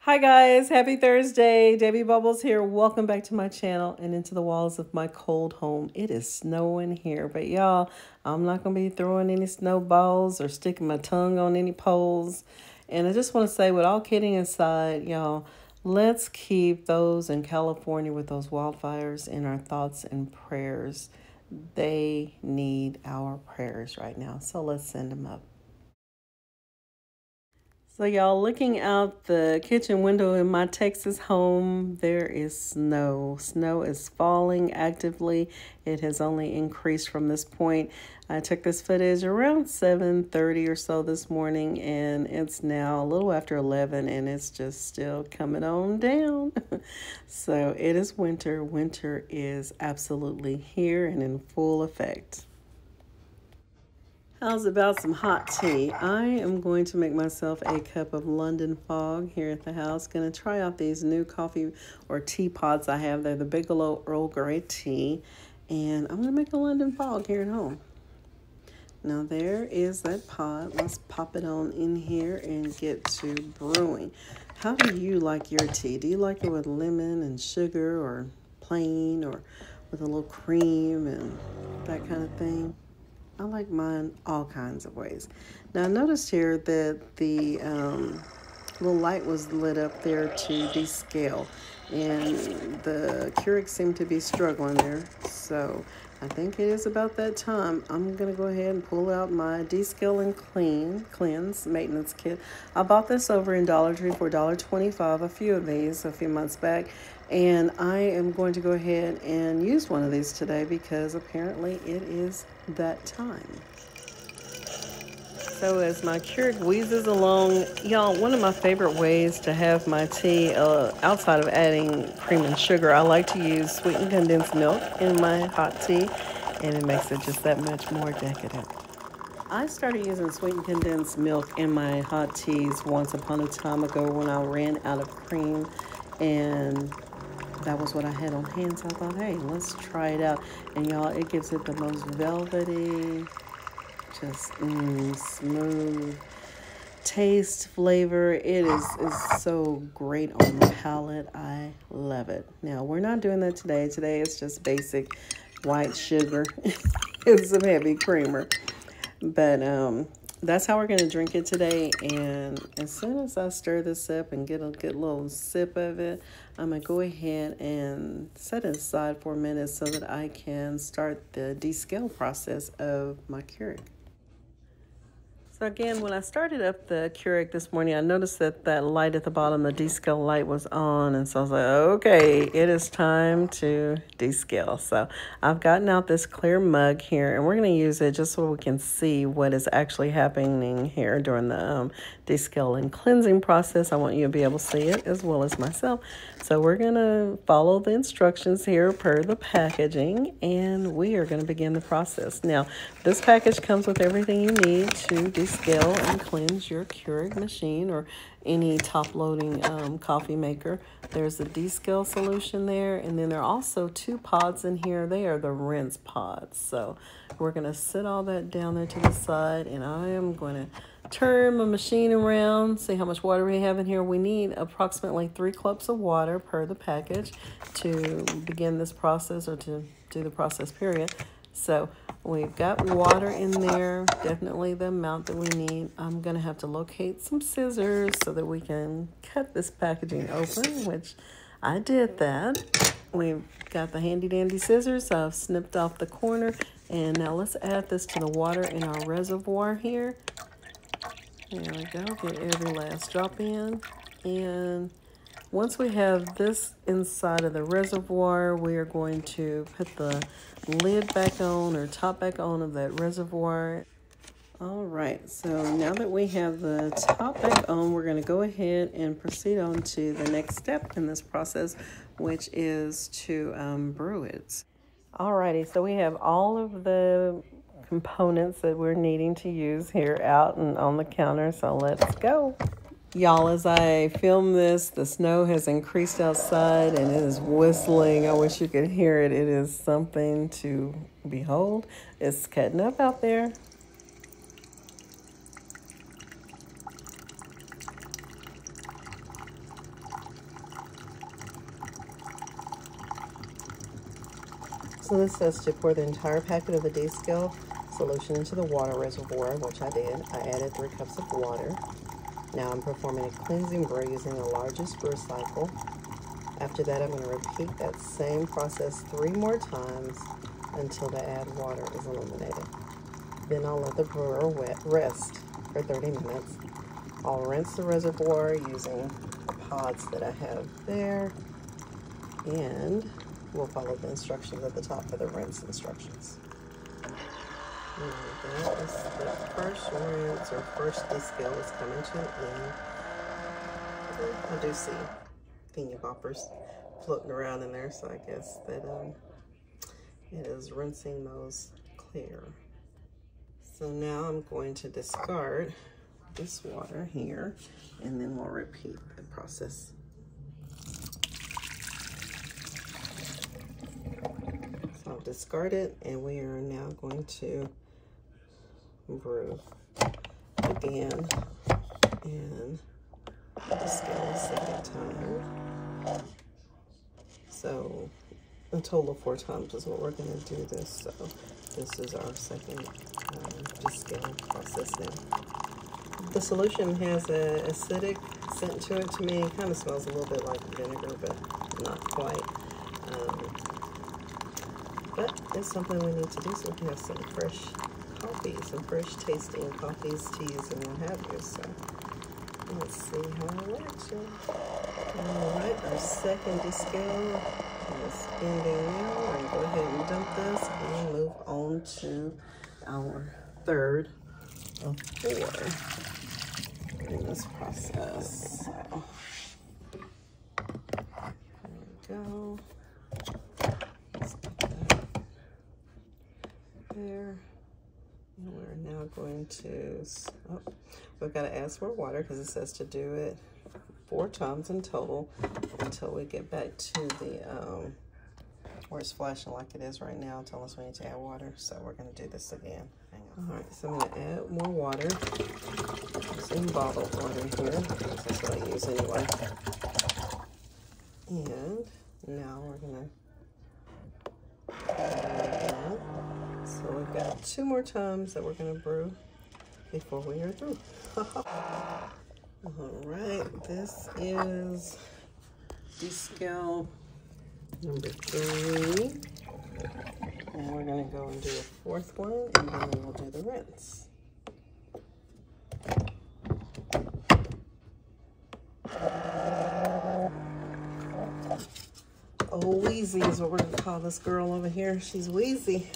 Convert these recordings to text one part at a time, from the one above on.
Hi guys, happy Thursday. Debby Bubbles here. Welcome back to my channel and into the walls of my cold home. It is snowing here, but y'all, I'm not going to be throwing any snowballs or sticking my tongue on any poles. And I just want to say, with all kidding aside, y'all, let's keep those in California with those wildfires in our thoughts and prayers. They need our prayers right now, so let's send them up. So y'all, looking out the kitchen window in my Texas home, there is snow. Snow is falling actively. It has only increased from this point. I took this footage around 7:30 or so this morning, and it's now a little after 11, and it's just still coming on down. So it is winter. Winter is absolutely here and in full effect. How's about some hot tea? I am going to make myself a cup of London Fog here at the house. Going to try out these new coffee or tea pots I have. They're the Bigelow Earl Grey tea. And I'm going to make a London Fog here at home. Now there is that pot. Let's pop it on in here and get to brewing. How do you like your tea? Do you like it with lemon and sugar, or plain, or with a little cream and that kind of thing? I like mine all kinds of ways. Now I noticed here that the little light was lit up there to descale, and the Keurig seemed to be struggling there. So I think it is about that time. I'm gonna go ahead and pull out my Descaling Cleanse maintenance kit. I bought this over in Dollar Tree for $1.25, a few of these a few months back. And I am going to go ahead and use one of these today because apparently it is that time. So as my Keurig wheezes along, y'all, one of my favorite ways to have my tea, outside of adding cream and sugar, I like to use sweetened condensed milk in my hot tea, and it makes it just that much more decadent. I started using sweetened condensed milk in my hot teas once upon a time ago when I ran out of cream, and that was what I had on hand. So I thought, hey, let's try it out. And y'all, it gives it the most velvety, just smooth taste, flavor. It is so great on the palate. I love it. Now, we're not doing that today. Today it's just basic white sugar and some heavy creamer. But that's how we're going to drink it today. And as soon as I stir this up and get a good little sip of it, I'm going to go ahead and set it aside for a minute so that I can start the descale process of my Keurig. So again, when I started up the Keurig this morning, I noticed that that light at the bottom, the descale light, was on. And so I was like, okay, it is time to descale. So I've gotten out this clear mug here, and we're going to use it just so we can see what is actually happening here during the descale and cleansing process. I want you to be able to see it as well as myself. So we're going to follow the instructions here per the packaging, and we are going to begin the process. Now, this package comes with everything you need to descale and cleanse your Keurig machine or any top-loading coffee maker. There's a descale solution there, and then there are also two pods in here. They are the rinse pods. So we're going to set all that down there to the side, and I am going to turn my machine around, see how much water we have in here. We need approximately 3 cups of water per the package to begin this process, or to do the process period. So we've got water in there, definitely the amount that we need. I'm going to have to locate some scissors so that we can cut this packaging open, which I did that. We've got the handy dandy scissors. So I've snipped off the corner, and now let's add this to the water in our reservoir here. There we go, get every last drop in. And once we have this inside of the reservoir, we are going to put the lid back on, or top back on, of that reservoir. All right, so now that we have the top back on, we're going to go ahead and proceed on to the next step in this process, which is to brew it. All righty, so we have all of the components that we're needing to use here out and on the counter, so let's go. Y'all, as I film this, the snow has increased outside and it is whistling. I wish you could hear it. It is something to behold. It's cutting up out there. So this says to pour the entire packet of the Descaling solution into the water reservoir, which I did. I added 3 cups of water. Now I'm performing a cleansing brew using the largest brew cycle. After that, I'm going to repeat that same process 3 more times until the add water is eliminated. Then I'll let the brewer rest for 30 minutes. I'll rinse the reservoir using the pods that I have there, and we'll follow the instructions at the top for the rinse instructions. And that is the first rinse, or first descale is coming to an end. I do see thingy boppers floating around in there, so I guess that it is rinsing those clear. So now I'm going to discard this water here, and then we'll repeat the process. So I'll discard it, and we are now going to brew again and descale a second time. So a total of 4 times is what we're going to do this. So this is our second descale process now. The solution has an acidic scent to it. To me, it kind of smells a little bit like vinegar, but not quite. But it's something we need to do so we can have some fresh coffee, some fresh tasting coffees, teas, and what have you. So let's see how it works. All right, our second descale is ending now. We're going to go ahead and dump this and move on to our third of 4 in this process. So, there we go. Let's put that there. And we're now going to, we've got to add some more water because it says to do it 4 times in total until we get back to the, where it's flashing like it is right now, telling us we need to add water. So we're going to do this again. Hang on. All right, so I'm going to add more water. Some bottled water here, because that's what I use anyway. And now we're going to add. So we've got 2 more times that we're going to brew before we are through. All right, this is descale number 3. And we're going to go and do a 4th one, and then we'll do the rinse. Oh, wheezy is what we're going to call this girl over here. She's wheezy.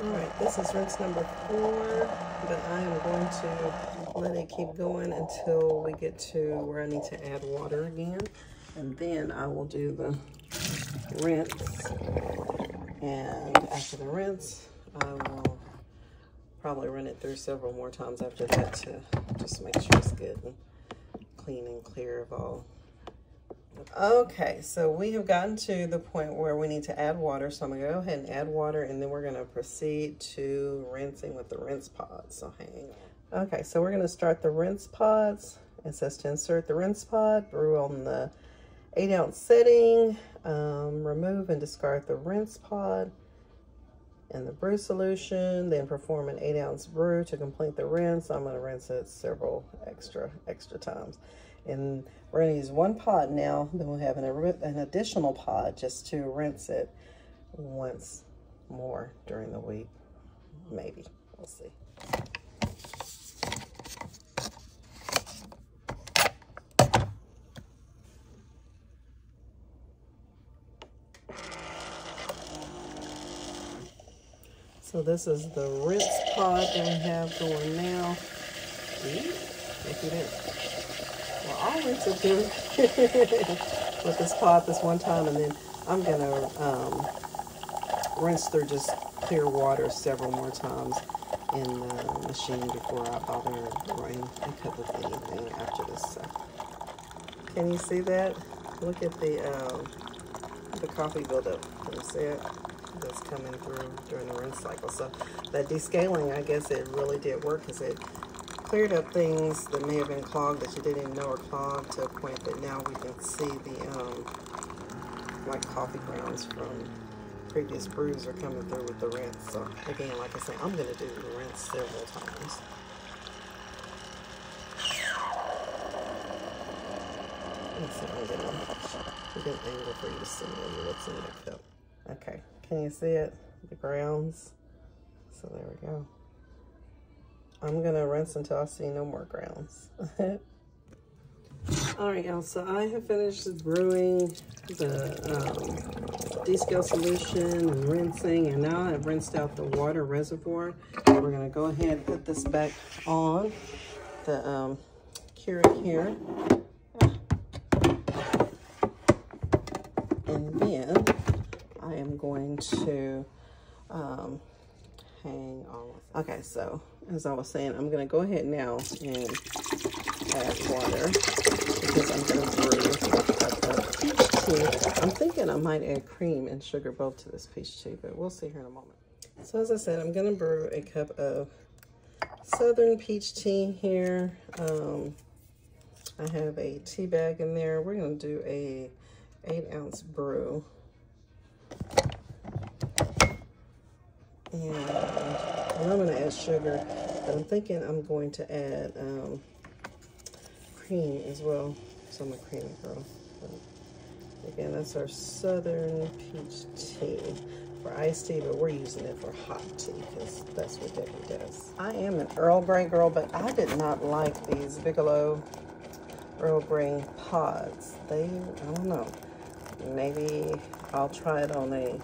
All right, this is rinse number 4, but I am going to let it keep going until we get to where I need to add water again. And then I will do the rinse. And after the rinse, I will probably run it through several more times after that to just make sure it's good and clean and clear of all. Okay, so we have gotten to the point where we need to add water. So I'm going to go ahead and add water, and then we're going to proceed to rinsing with the rinse pods. So hang on. Okay, so we're going to start the rinse pods. It says to insert the rinse pod, brew on the 8-ounce setting, remove and discard the rinse pod and the brew solution, then perform an 8-ounce brew to complete the rinse. I'm going to rinse it several extra times. And we're going to use 1 pod now, then we'll have an additional pod just to rinse it once more during the week. Maybe. We'll see. So this is the rinse pod that we have going now. Look at it. Well, I'll rinse it through with this pod this one time, and then I'm going to rinse through just clear water several more times in the machine before I bother running a cup of anything after this. So, can you see that? Look at the coffee buildup. Can you see it? That's coming through during the rinse cycle. So that descaling, I guess it really did work because it cleared up things that may have been clogged that you didn't even know were clogged, to a point that now we can see the like coffee grounds from previous brews are coming through with the rinse. So again, like I said, I'm going to do the rinse several times. Let's see, I'm getting a good angle for you to see what's in the cup. Okay, can you see it? The grounds. So there we go. I'm gonna rinse until I see no more grounds. All right, y'all, so I have finished brewing the descale solution and rinsing, and now I've rinsed out the water reservoir. We're gonna go ahead and put this back on the Keurig here. And then I am going to hang on. Okay, so as I was saying, I'm gonna go ahead now and add water because I'm gonna brew a peach tea. I'm thinking I might add cream and sugar both to this peach tea, but we'll see here in a moment. So as I said, I'm gonna brew a cup of Southern peach tea here. I have a tea bag in there. We're gonna do a 8-ounce brew. And I'm going to add sugar, but I'm thinking I'm going to add cream as well. So I'm a creamy girl. But again, that's our Southern peach tea for iced tea, but we're using it for hot tea because that's what Debbie does. I am an Earl Grey girl, but I did not like these Bigelow Earl Grey pods. I don't know. Maybe I'll try it on a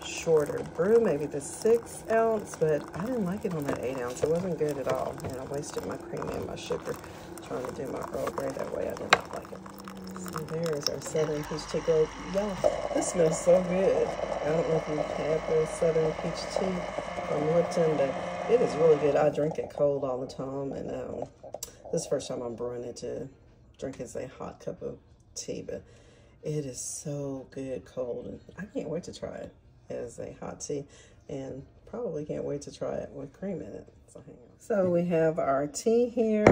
shorter brew, maybe the 6-ounce, but I didn't like it on that 8-ounce. It wasn't good at all, and I wasted my cream and my sugar trying to do my Earl Grey that way. I did not like it. So there's our Southern peach tea. Y'all, this smells so good. I don't know if you've had the Southern peach tea from Lipton, but it is really good. I drink it cold all the time, and this is the first time I'm brewing it to drink as a hot cup of tea, but it is so good cold, and I can't wait to try it as a hot tea, and probably can't wait to try it with cream in it. So hang on. So we have our tea here.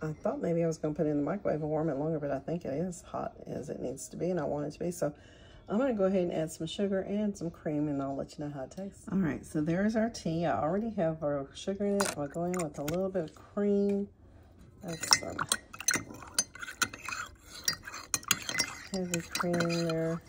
I thought maybe I was going to put it in the microwave and warm it longer, but I think it is hot as it needs to be, and I want it to be. So I'm going to go ahead and add some sugar and some cream, and I'll let you know how it tastes. All right, so there's our tea. I already have our sugar in it. I'll go in with a little bit of cream. That's some heavy cream in there.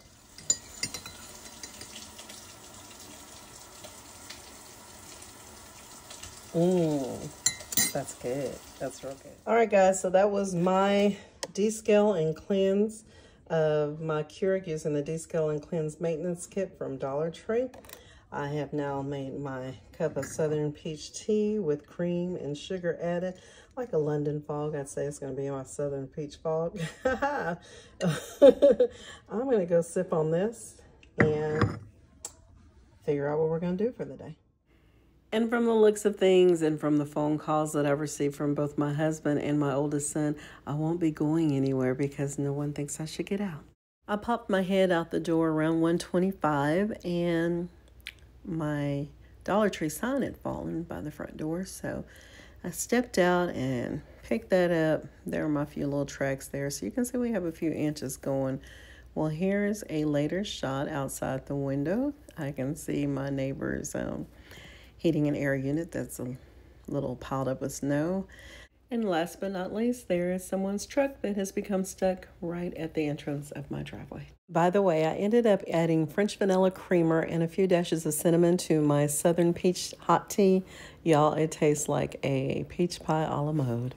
That's good. That's real good. All right, guys, so that was my descale and cleanse of my Keurig using the Descale and Cleanse maintenance kit from Dollar Tree. I have now made my cup of Southern peach tea with cream and sugar added, like a London fog. I'd say it's going to be my Southern peach fog. I'm going to go sip on this and figure out what we're going to do for the day. And from the looks of things and from the phone calls that I've received from both my husband and my oldest son, I won't be going anywhere because no one thinks I should get out. I popped my head out the door around 1:25 and my Dollar Tree sign had fallen by the front door. So I stepped out and picked that up. There are my few little tracks there. So you can see we have a few inches going. Well, here's a later shot outside the window. I can see my neighbor's heating and air unit that's a little piled up with snow. And last but not least, there is someone's truck that has become stuck right at the entrance of my driveway. By the way, I ended up adding French vanilla creamer and a few dashes of cinnamon to my Southern peach hot tea. Y'all, it tastes like a peach pie a la mode.